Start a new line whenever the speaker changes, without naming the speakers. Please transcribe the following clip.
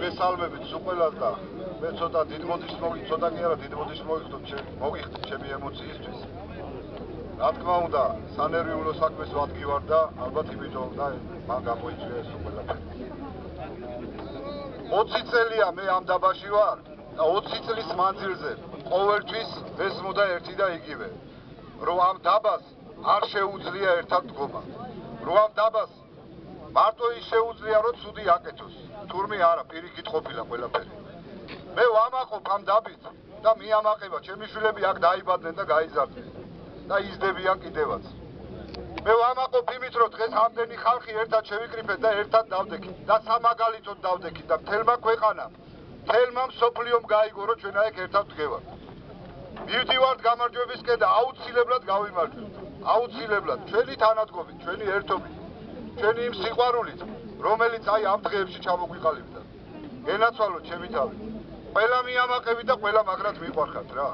გესალმებით სულ და მე ცოტა დიდ მოდის ცოტა კი არა დიდ მოდის მოგიხდით ჩემი ემოციისთვის. რა თქმა უნდა, სანერვიულო საქმეს ვადგივარ და ალბათ იმიტომ და მან გამოიწვია ეს ყველაფერი. 20 წელია მე ამ დაბაში ვარ და 20 წლის მანძილზე ყოველთვის ესმოდა ერთი და იგივე. რომ ამ დაბას არ შეუძლია ერთად დგომა. რომ ამ დაბას მარტო ის შეუძლია რომ ცუდი აკეთოს. თურმე არა, პირიქით ყოფილა ყველაფერი. მე ვამაყობ ამ დაბით და მიამაყება ჩემი შვილები აქ დაიბადნენ და გაიზარდნენ და იზრდებიან კიდევაც. მე ვამაყობ იმით რომ დღეს ამდენი ხალხი ერთად შევიკრიფეთ და ერთად დავდექით და სამაგალითოდ დავდექით და მთელმა ქვეყანამ, მთელმა მსოფლიომ გაიგო რომ ჩვენ აქ ერთად ვდგევართ. მივდივართ გამარჯვებისკენ და აუცილებლად გავიმარჯვებთ. აუცილებლად ჩვენი თანადგომით, ჩვენი ერთობით, ჩვენი იმ სიყვარულით, რომელიც აი ამ დღეებში ჩამოგვიყალიბდა. გენაცვალოთ ჩემი თავი. ყველა მიამაყებით და ყველა მაგრად მიყვარხართ რა.